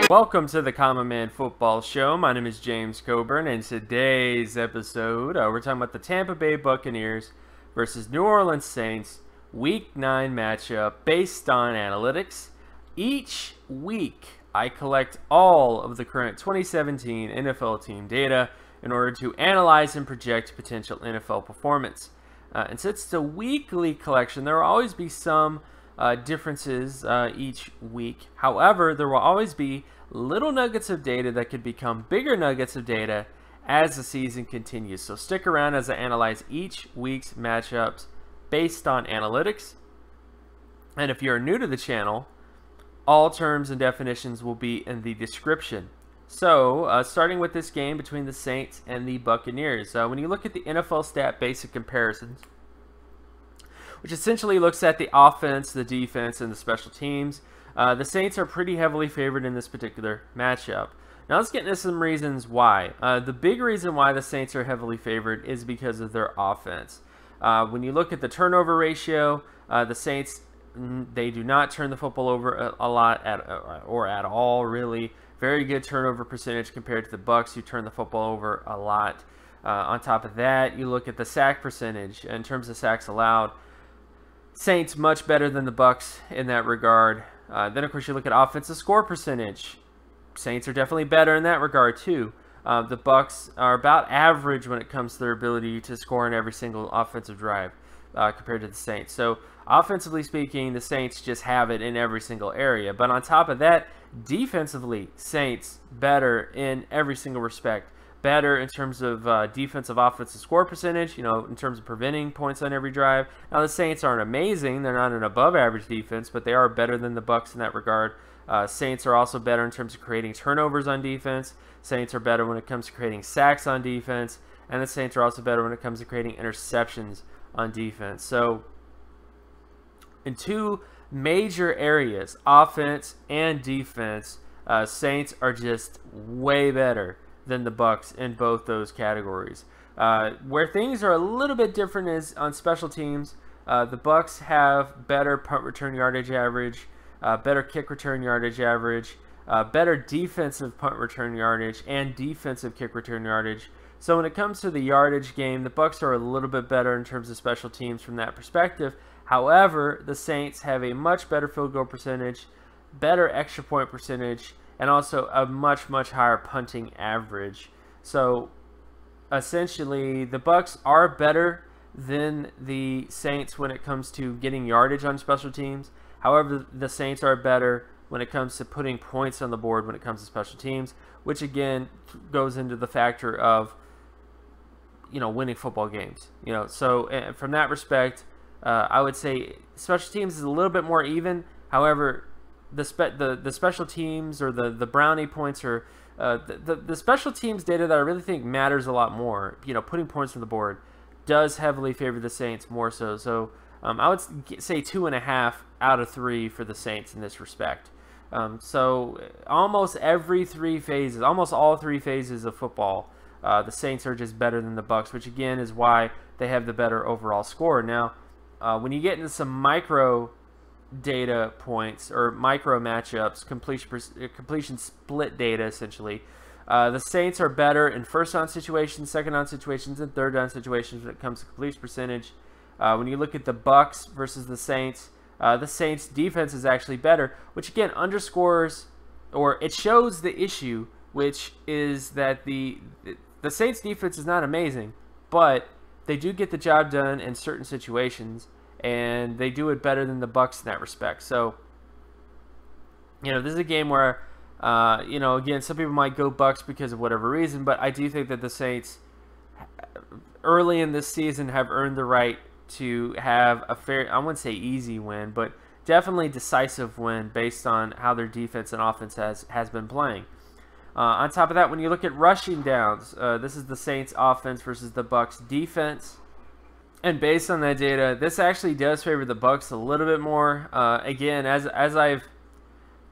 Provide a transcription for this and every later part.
Welcome to the Common Man Football Show. My name is James Coburn, and today's episode, we're talking about the Tampa Bay Buccaneers versus New Orleans Saints Week 9 matchup based on analytics. Each week, I collect all of the current 2017 NFL team data in order to analyze and project potential NFL performance. And since it's a weekly collection, there will always be some differences each week. However, there will always be little nuggets of data that could become bigger nuggets of data as the season continues. So stick around as I analyze each week's matchups based on analytics. And if you're new to the channel, all terms and definitions will be in the description. So starting with this game between the Saints and the Buccaneers. When you look at the NFL stat basic comparisons, which essentially looks at the offense, the defense, and the special teams, the Saints are pretty heavily favored in this particular matchup. Now let's get into some reasons why. The big reason why the Saints are heavily favored is because of their offense. When you look at the turnover ratio, the Saints, they do not turn the football over a lot or at all, really. Very good turnover percentage compared to the Bucs, who turn the football over a lot. On top of that, you look at the sack percentage in terms of sacks allowed. Saints much better than the Bucs in that regard. Then, of course, you look at offensive score percentage. Saints are definitely better in that regard, too. The Bucs are about average when it comes to their ability to score in every single offensive drive compared to the Saints. So, offensively speaking, the Saints just have it in every single area. But on top of that, defensively, Saints better in every single respect. Better in terms of defensive offensive score percentage, in terms of preventing points on every drive. Now, the Saints aren't amazing. They're not an above-average defense, but they are better than the Bucs in that regard. Saints are also better in terms of creating turnovers on defense. Saints are better when it comes to creating sacks on defense. And the Saints are also better when it comes to creating interceptions on defense. So, in two major areas, offense and defense, Saints are just way better than the Bucs in both those categories. Where things are a little bit different is on special teams. The Bucs have better punt return yardage average, better kick return yardage average, better defensive punt return yardage, and defensive kick return yardage. So when it comes to the yardage game, the Bucs are a little bit better in terms of special teams from that perspective. However, the Saints have a much better field goal percentage, better extra point percentage, and also a much, much higher punting average. So, essentially, the Bucs are better than the Saints when it comes to getting yardage on special teams. However, the Saints are better when it comes to putting points on the board when it comes to special teams, which again goes into the factor of, winning football games. So from that respect, I would say special teams is a little bit more even. However, the special teams or the brownie points or the special teams data that I really think matters a lot more, putting points on the board, does heavily favor the Saints more so. So I would say 2.5 out of 3 for the Saints in this respect. So almost every three phases, almost all three phases of football, the Saints are just better than the Bucs, which again is why they have the better overall score. Now, when you get into some micro data points or micro matchups, completion split data essentially, the Saints are better in first down situations, second down situations, and third down situations when it comes to completion percentage. When you look at the Bucs versus the Saints defense is actually better, which again underscores, or it shows the issue, which is that the Saints defense is not amazing, but they do get the job done in certain situations, and they do it better than the Bucs in that respect. So, this is a game where, again, some people might go Bucs because of whatever reason, but I do think that the Saints, early in this season, have earned the right to have a fair, I wouldn't say easy win, but definitely decisive win based on how their defense and offense has been playing. On top of that, when you look at rushing downs, this is the Saints offense versus the Bucs defense. And based on that data, this actually does favor the Bucs a little bit more. Again, the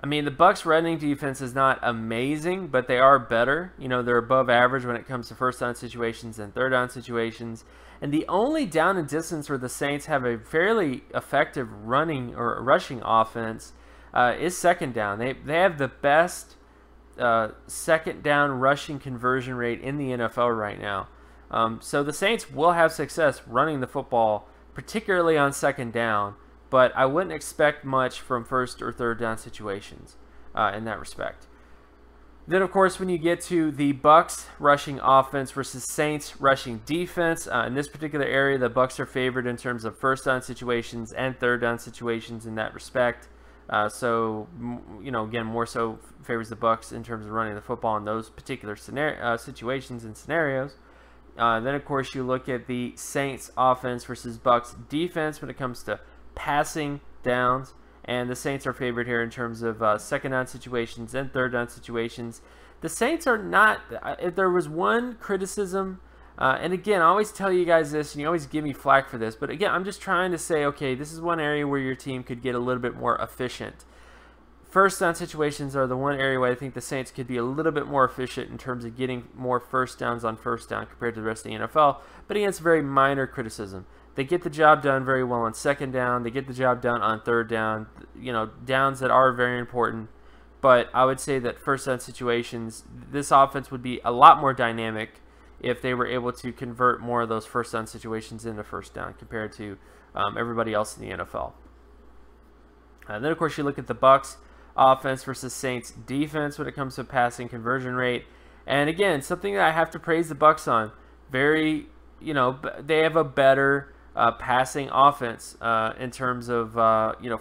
Bucs running defense is not amazing, but they are better. They're above average when it comes to first down situations and third down situations. And the only down and distance where the Saints have a fairly effective running or rushing offense is second down. They have the best second down rushing conversion rate in the NFL right now. So the Saints will have success running the football, particularly on second down, but I wouldn't expect much from first or third down situations in that respect. Then, of course, when you get to the Bucs rushing offense versus Saints rushing defense, in this particular area, the Bucs are favored in terms of first down situations and third down situations in that respect. So, again, more so favors the Bucs in terms of running the football in those particular situations and scenarios. Then, of course, you look at the Saints offense versus Bucs defense when it comes to passing downs. And the Saints are favored here in terms of second down situations and third down situations. The Saints are not, if there was one criticism, and again, I always tell you guys this, and you always give me flack for this, but again, I'm just trying to say, okay, this is one area where your team could get a little bit more efficient. First down situations are the one area where I think the Saints could be a little bit more efficient in terms of getting more first downs on first down compared to the rest of the NFL, but again, it's very minor criticism. They get the job done very well on second down. They get the job done on third down, downs that are very important. But I would say that first down situations, this offense would be a lot more dynamic if they were able to convert more of those first down situations into first down compared to everybody else in the NFL. And then, of course, you look at the Bucs offense versus Saints defense when it comes to passing conversion rate. And again, something that I have to praise the Bucs on. They have a better passing offense in terms of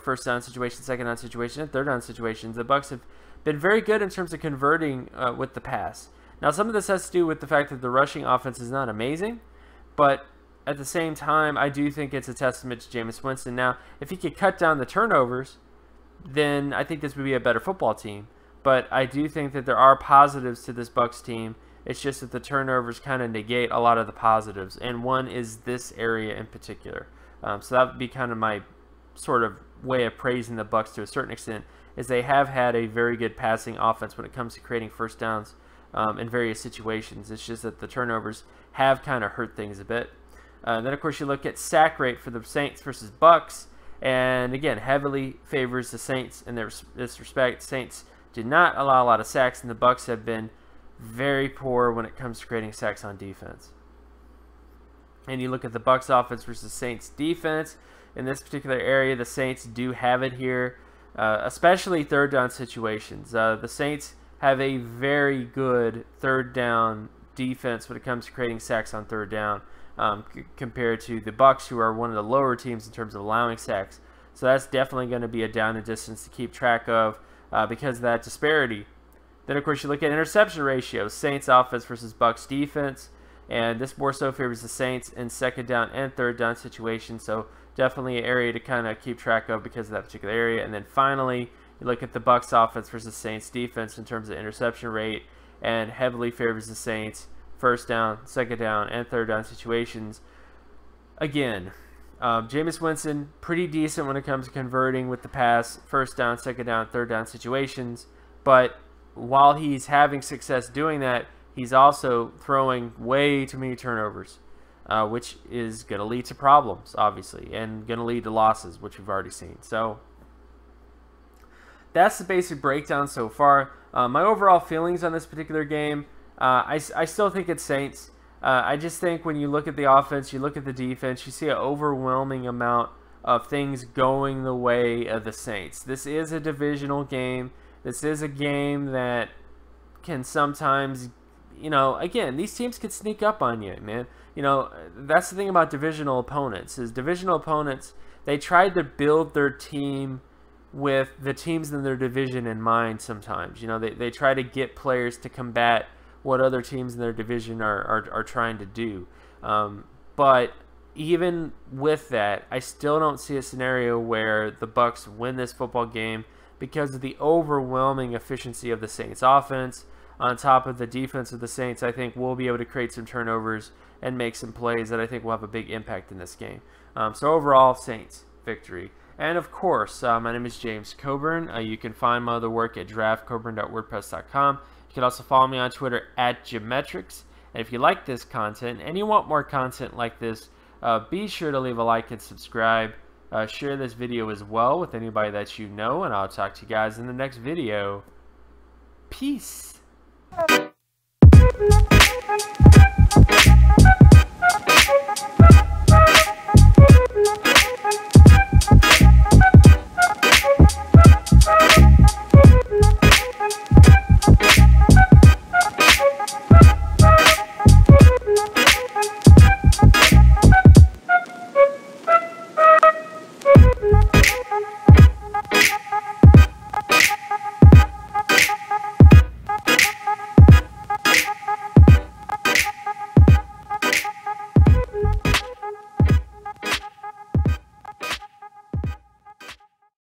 first down situations, second down situations, and third down situations. The Bucs have been very good in terms of converting with the pass. Now, some of this has to do with the fact that the rushing offense is not amazing, but at the same time, I do think it's a testament to Jameis Winston. Now, if he could cut down the turnovers, then I think this would be a better football team. But I do think that there are positives to this Bucs team. It's just that the turnovers kind of negate a lot of the positives, and one is this area in particular. So that would be kind of my sort of way of praising the Bucs to a certain extent, is they have had a very good passing offense when it comes to creating first downs in various situations. It's just that the turnovers have kind of hurt things a bit. Then, of course, you look at sack rate for the Saints versus Bucs, and again, heavily favors the Saints in this respect. Saints did not allow a lot of sacks, and the Bucs have been very poor when it comes to creating sacks on defense. And you look at the Bucs offense versus Saints defense. In this particular area, the Saints do have it here, especially third down situations. The Saints have a very good third down defense when it comes to creating sacks on third down compared to the Bucs, who are one of the lower teams in terms of allowing sacks. So that's definitely going to be a down and distance to keep track of because of that disparity. Then, of course, you look at interception ratios, Saints offense versus Bucs defense, and this more so favors the Saints in second down and third down situations, so definitely an area to kind of keep track of because of that particular area. And then finally, you look at the Bucs offense versus Saints defense in terms of interception rate, and heavily favors the Saints first down, second down, and third down situations. Again, Jameis Winston, pretty decent when it comes to converting with the pass, first down, second down, third down situations, but while he's having success doing that, he's also throwing way too many turnovers, which is going to lead to problems, obviously, and going to lead to losses, which we've already seen. So that's the basic breakdown so far. My overall feelings on this particular game, I still think it's Saints. I just think when you look at the offense, you look at the defense, you see an overwhelming amount of things going the way of the Saints. This is a divisional game. This is a game that can sometimes, again, these teams could sneak up on you, man. That's the thing about divisional opponents, is divisional opponents, they tried to build their team with the teams in their division in mind sometimes. They try to get players to combat what other teams in their division are trying to do. But even with that, I still don't see a scenario where the Bucs win this football game because of the overwhelming efficiency of the Saints offense. On top of the defense of the Saints, I think we'll be able to create some turnovers and make some plays that I think will have a big impact in this game. So overall, Saints victory. And of course, my name is James Coburn. You can find my other work at draftcoburn.wordpress.com. You can also follow me on Twitter at Geometrics. And if you like this content and you want more content like this, be sure to leave a like and subscribe. Share this video as well with anybody that you know, and I'll talk to you guys in the next video. Peace.